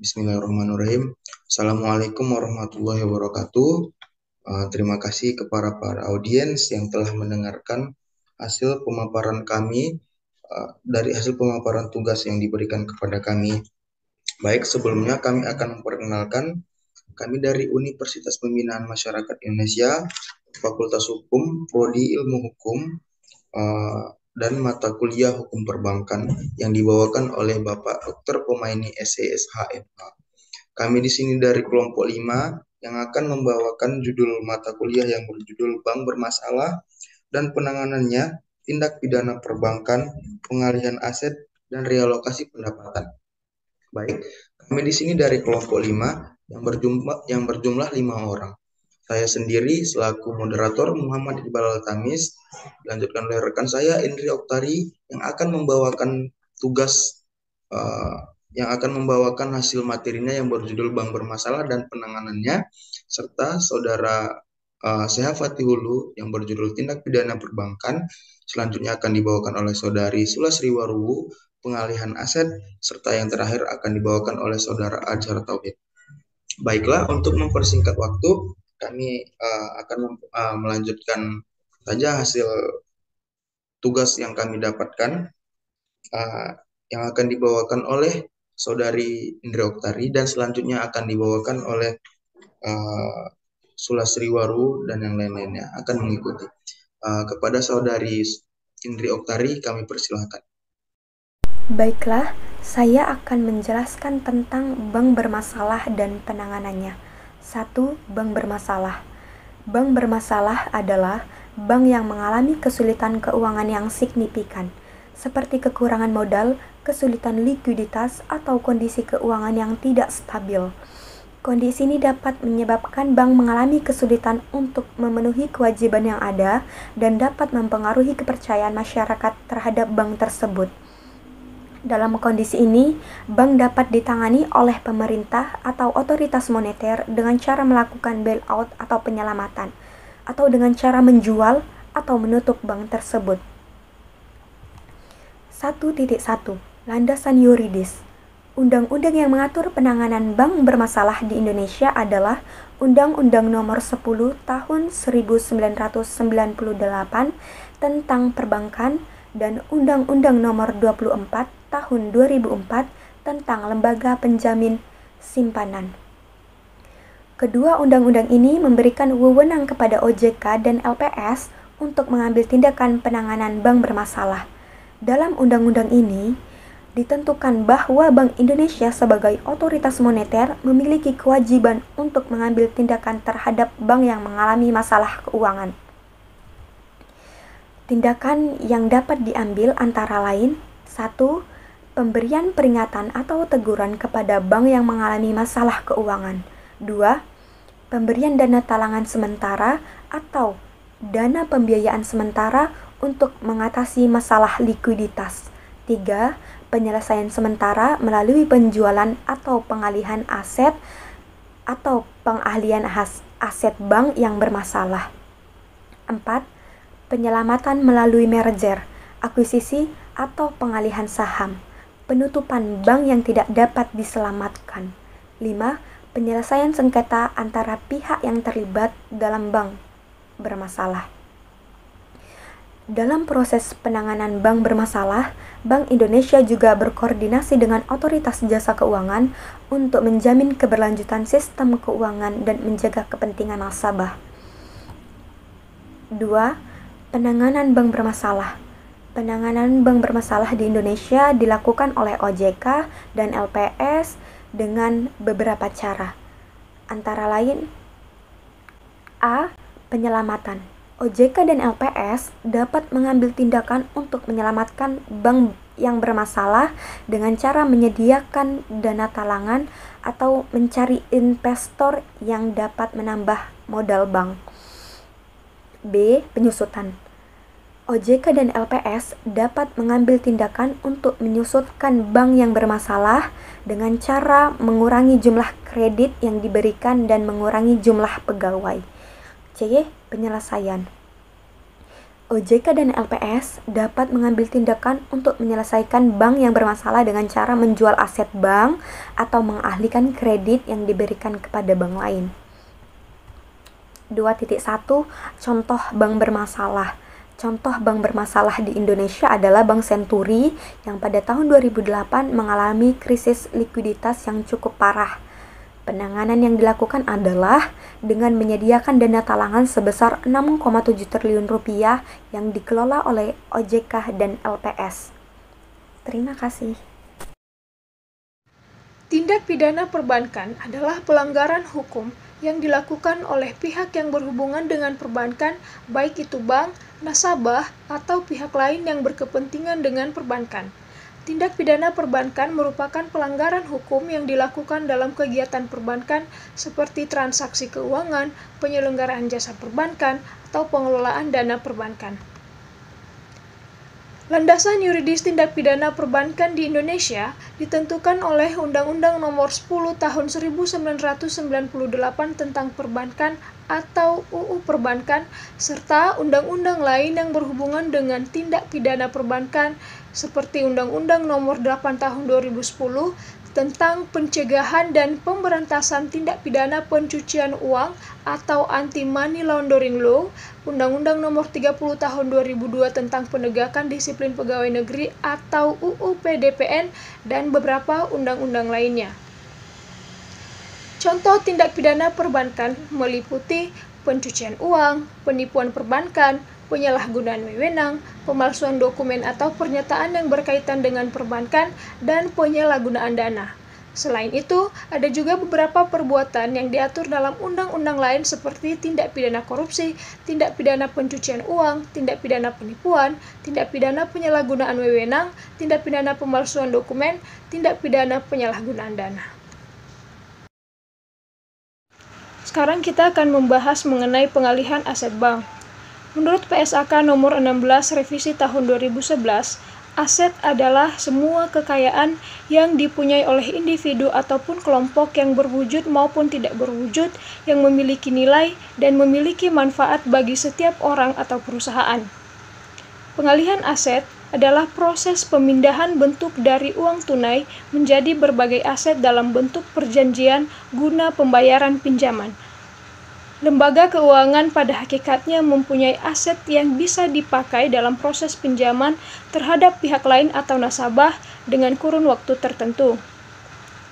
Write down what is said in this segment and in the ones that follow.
Bismillahirrahmanirrahim. Assalamualaikum warahmatullahi wabarakatuh. Terima kasih kepada para audiens yang telah mendengarkan hasil pemaparan kami dari hasil pemaparan tugas yang diberikan kepada kami. Baik, sebelumnya kami akan memperkenalkan kami dari Universitas Pembinaan Masyarakat Indonesia, Fakultas Hukum, Prodi Ilmu Hukum, dan mata kuliah Hukum Perbankan yang dibawakan oleh Bapak Dr. Pomaini SESH MH. Kami di sini dari kelompok 5 yang akan membawakan judul mata kuliah yang berjudul Bank Bermasalah dan Penanganannya, Tindak Pidana Perbankan, Pengalihan Aset, dan Realokasi Pendapatan. Baik, kami di sini dari kelompok 5 yang berjumlah 5 orang. Saya sendiri selaku moderator Muhammad Iqbal Al-Tamis, dilanjutkan oleh rekan saya Indri Oktari yang akan membawakan tugas yang akan membawakan hasil materinya yang berjudul Bank Bermasalah dan Penanganannya, serta saudara Seha Fatihulu yang berjudul Tindak Pidana Perbankan. Selanjutnya akan dibawakan oleh saudari Sulasri Waruwu, Pengalihan Aset, serta yang terakhir akan dibawakan oleh saudara Ajar Tauhid. Baiklah, untuk mempersingkat waktu, kami akan melanjutkan saja hasil tugas yang kami dapatkan yang akan dibawakan oleh saudari Indri Oktari dan selanjutnya akan dibawakan oleh Sulasri Waru dan yang lain-lainnya akan mengikuti. Kepada saudari Indri Oktari kami persilahkan. Baiklah, saya akan menjelaskan tentang bank bermasalah dan penanganannya. 1. Bank bermasalah. Bank bermasalah adalah bank yang mengalami kesulitan keuangan yang signifikan, seperti kekurangan modal, kesulitan likuiditas, atau kondisi keuangan yang tidak stabil. Kondisi ini dapat menyebabkan bank mengalami kesulitan untuk memenuhi kewajiban yang ada dan dapat mempengaruhi kepercayaan masyarakat terhadap bank tersebut. Dalam kondisi ini, bank dapat ditangani oleh pemerintah atau otoritas moneter dengan cara melakukan bailout atau penyelamatan, atau dengan cara menjual atau menutup bank tersebut. 1.1. Landasan yuridis. Undang-undang yang mengatur penanganan bank bermasalah di Indonesia adalah Undang-Undang Nomor 10 Tahun 1998 tentang Perbankan dan Undang-Undang Nomor 24 Tahun 2004 tentang Lembaga Penjamin Simpanan. Kedua undang-undang ini memberikan wewenang kepada OJK dan LPS untuk mengambil tindakan penanganan bank bermasalah. Dalam undang-undang ini, ditentukan bahwa Bank Indonesia sebagai otoritas moneter memiliki kewajiban untuk mengambil tindakan terhadap bank yang mengalami masalah keuangan. Tindakan yang dapat diambil antara lain: 1. Pemberian peringatan atau teguran kepada bank yang mengalami masalah keuangan. 2. Pemberian dana talangan sementara atau dana pembiayaan sementara untuk mengatasi masalah likuiditas. 3. Penyelesaian sementara melalui penjualan atau pengalihan aset atau pengahlian aset bank yang bermasalah. 4. Penyelamatan melalui merger, akuisisi atau pengalihan saham. Penutupan bank yang tidak dapat diselamatkan. 5. Penyelesaian sengketa antara pihak yang terlibat dalam bank bermasalah. Dalam proses penanganan bank bermasalah, Bank Indonesia juga berkoordinasi dengan otoritas jasa keuangan untuk menjamin keberlanjutan sistem keuangan dan menjaga kepentingan nasabah. 2. Penanganan bank bermasalah. Penanganan bank bermasalah di Indonesia dilakukan oleh OJK dan LPS dengan beberapa cara. Antara lain: A. Penyelamatan. OJK dan LPS dapat mengambil tindakan untuk menyelamatkan bank yang bermasalah dengan cara menyediakan dana talangan atau mencari investor yang dapat menambah modal bank. B. Penyusutan. OJK dan LPS dapat mengambil tindakan untuk menyusutkan bank yang bermasalah dengan cara mengurangi jumlah kredit yang diberikan dan mengurangi jumlah pegawai. C. Penyelesaian. OJK dan LPS dapat mengambil tindakan untuk menyelesaikan bank yang bermasalah dengan cara menjual aset bank atau mengalihkan kredit yang diberikan kepada bank lain. 2.1 Contoh bank bermasalah. Contoh bank bermasalah di Indonesia adalah Bank Senturi yang pada tahun 2008 mengalami krisis likuiditas yang cukup parah. Penanganan yang dilakukan adalah dengan menyediakan dana talangan sebesar 6,7 triliun rupiah yang dikelola oleh OJK dan LPS. Terima kasih. Tindak pidana perbankan adalah pelanggaran hukum yang dilakukan oleh pihak yang berhubungan dengan perbankan, baik itu bank, nasabah, atau pihak lain yang berkepentingan dengan perbankan. Tindak pidana perbankan merupakan pelanggaran hukum yang dilakukan dalam kegiatan perbankan seperti transaksi keuangan, penyelenggaraan jasa perbankan, atau pengelolaan dana perbankan. Landasan yuridis tindak pidana perbankan di Indonesia ditentukan oleh Undang-Undang Nomor 10 Tahun 1998 tentang Perbankan atau UU Perbankan, serta undang-undang lain yang berhubungan dengan tindak pidana perbankan seperti Undang-Undang Nomor 8 Tahun 2010 tentang pencegahan dan pemberantasan tindak pidana pencucian uang atau Anti-Money Laundering Law, Undang-Undang Nomor 30 Tahun 2002 tentang penegakan disiplin pegawai negeri atau UU PDPN, dan beberapa undang-undang lainnya. Contoh tindak pidana perbankan meliputi pencucian uang, penipuan perbankan, penyalahgunaan wewenang, pemalsuan dokumen atau pernyataan yang berkaitan dengan perbankan, dan penyalahgunaan dana. Selain itu, ada juga beberapa perbuatan yang diatur dalam undang-undang lain seperti tindak pidana korupsi, tindak pidana pencucian uang, tindak pidana penipuan, tindak pidana penyalahgunaan wewenang, tindak pidana pemalsuan dokumen, tindak pidana penyalahgunaan dana. Sekarang kita akan membahas mengenai pengalihan aset bank. Menurut PSAK nomor 16 revisi tahun 2011, aset adalah semua kekayaan yang dipunyai oleh individu ataupun kelompok yang berwujud maupun tidak berwujud, yang memiliki nilai dan memiliki manfaat bagi setiap orang atau perusahaan. Pengalihan aset adalah proses pemindahan bentuk dari uang tunai menjadi berbagai aset dalam bentuk perjanjian guna pembayaran pinjaman. Lembaga keuangan pada hakikatnya mempunyai aset yang bisa dipakai dalam proses pinjaman terhadap pihak lain atau nasabah dengan kurun waktu tertentu.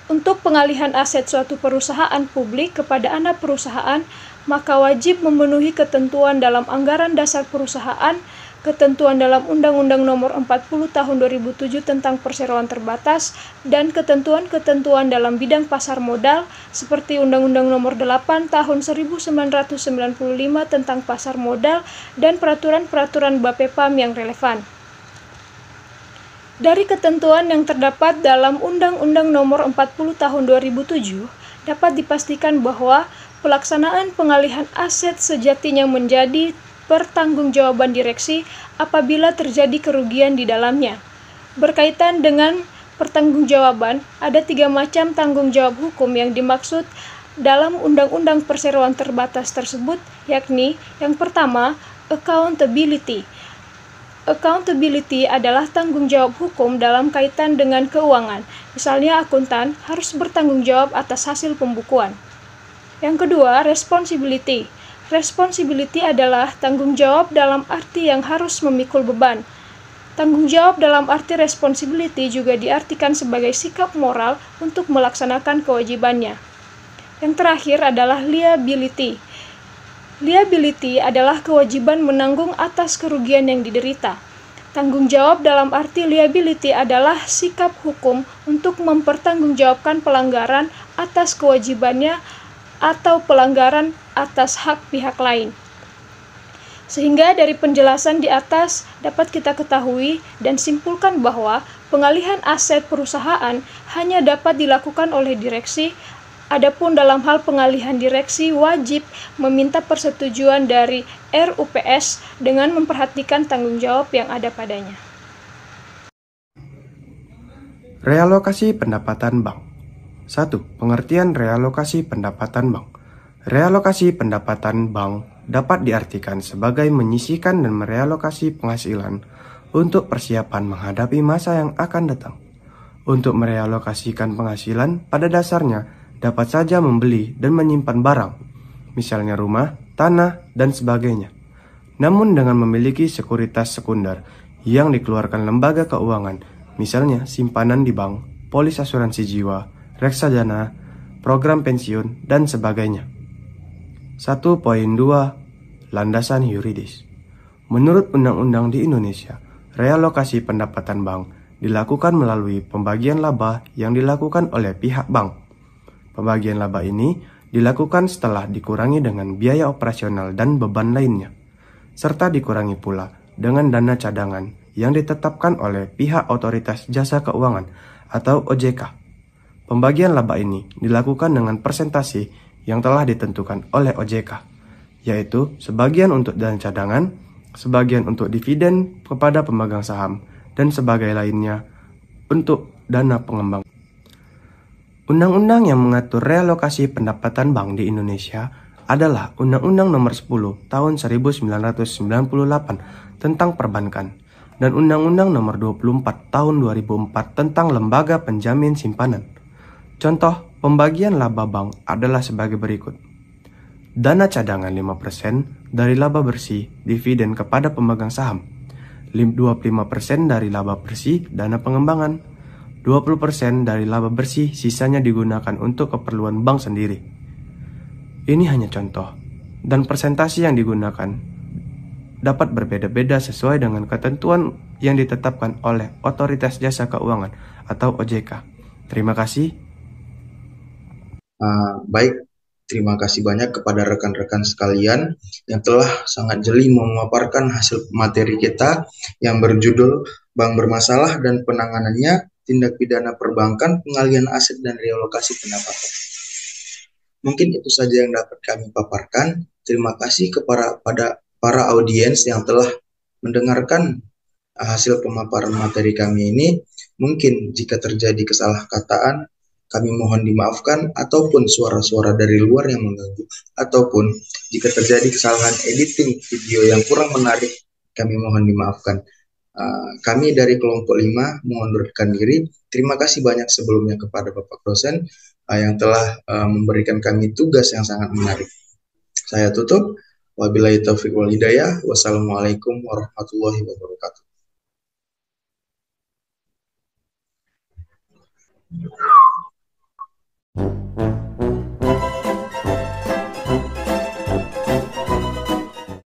Untuk pengalihan aset suatu perusahaan publik kepada anak perusahaan, maka wajib memenuhi ketentuan dalam anggaran dasar perusahaan, ketentuan dalam Undang-Undang Nomor 40 Tahun 2007 tentang perseroan terbatas, dan ketentuan-ketentuan dalam bidang pasar modal seperti Undang-Undang Nomor 8 Tahun 1995 tentang pasar modal dan peraturan-peraturan Bapepam yang relevan. Dari ketentuan yang terdapat dalam Undang-Undang Nomor 40 Tahun 2007, dapat dipastikan bahwa pelaksanaan pengalihan aset sejatinya menjadi pertanggungjawaban direksi apabila terjadi kerugian di dalamnya. Berkaitan dengan pertanggungjawaban, ada 3 macam tanggung jawab hukum yang dimaksud dalam Undang-Undang Perseroan Terbatas tersebut, yakni yang pertama, accountability. Accountability adalah tanggung jawab hukum dalam kaitan dengan keuangan. Misalnya akuntan harus bertanggung jawab atas hasil pembukuan. Yang kedua, responsibility. Responsibility adalah tanggung jawab dalam arti yang harus memikul beban. Tanggung jawab dalam arti responsibility juga diartikan sebagai sikap moral untuk melaksanakan kewajibannya. Yang terakhir adalah liability. Liability adalah kewajiban menanggung atas kerugian yang diderita. Tanggung jawab dalam arti liability adalah sikap hukum untuk mempertanggungjawabkan pelanggaran atas kewajibannya atau pelanggaran atas hak pihak lain. Sehingga dari penjelasan di atas dapat kita ketahui dan simpulkan bahwa pengalihan aset perusahaan hanya dapat dilakukan oleh direksi. Adapun dalam hal pengalihan direksi wajib meminta persetujuan dari RUPS dengan memperhatikan tanggung jawab yang ada padanya. Realokasi pendapatan bank. 1. Pengertian realokasi pendapatan bank. Realokasi pendapatan bank dapat diartikan sebagai menyisihkan dan merealokasi penghasilan untuk persiapan menghadapi masa yang akan datang. Untuk merealokasikan penghasilan pada dasarnya dapat saja membeli dan menyimpan barang, misalnya rumah, tanah, dan sebagainya. Namun dengan memiliki sekuritas sekunder yang dikeluarkan lembaga keuangan, misalnya simpanan di bank, polis asuransi jiwa, reksadana, program pensiun, dan sebagainya. 1.2 Landasan yuridis. Menurut undang-undang di Indonesia, realokasi pendapatan bank dilakukan melalui pembagian laba yang dilakukan oleh pihak bank. Pembagian laba ini dilakukan setelah dikurangi dengan biaya operasional dan beban lainnya, serta dikurangi pula dengan dana cadangan yang ditetapkan oleh pihak Otoritas Jasa Keuangan atau OJK. Pembagian laba ini dilakukan dengan persentase yang telah ditentukan oleh OJK, yaitu sebagian untuk dana cadangan, sebagian untuk dividen kepada pemegang saham, dan sebagai lainnya untuk dana pengembang. Undang-undang yang mengatur realokasi pendapatan bank di Indonesia adalah Undang-Undang Nomor 10 Tahun 1998 tentang Perbankan dan Undang-Undang Nomor 24 Tahun 2004 tentang Lembaga Penjamin Simpanan. Contoh pembagian laba bank adalah sebagai berikut. Dana cadangan 5% dari laba bersih dividen kepada pemegang saham. 25% dari laba bersih dana pengembangan, 20% dari laba bersih sisanya digunakan untuk keperluan bank sendiri. Ini hanya contoh, dan persentase yang digunakan dapat berbeda-beda sesuai dengan ketentuan yang ditetapkan oleh Otoritas Jasa Keuangan atau OJK. Terima kasih. Baik, terima kasih banyak kepada rekan-rekan sekalian yang telah sangat jeli memaparkan hasil materi kita yang berjudul Bank Bermasalah dan Penanganannya, Tindak Pidana Perbankan, Pengalihan Aset dan Realokasi Pendapatan. Mungkin itu saja yang dapat kami paparkan. Terima kasih kepada para audiens yang telah mendengarkan hasil pemaparan materi kami ini. Mungkin jika terjadi kesalahkataan, kami mohon dimaafkan, ataupun suara-suara dari luar yang mengganggu, ataupun jika terjadi kesalahan editing video yang kurang menarik, kami mohon dimaafkan. Kami dari kelompok 5 mengundurkan diri. Terima kasih banyak sebelumnya kepada Bapak dosen yang telah memberikan kami tugas yang sangat menarik. Saya tutup. Wabillahi taufiq wal hidayah. Wassalamualaikum warahmatullahi wabarakatuh.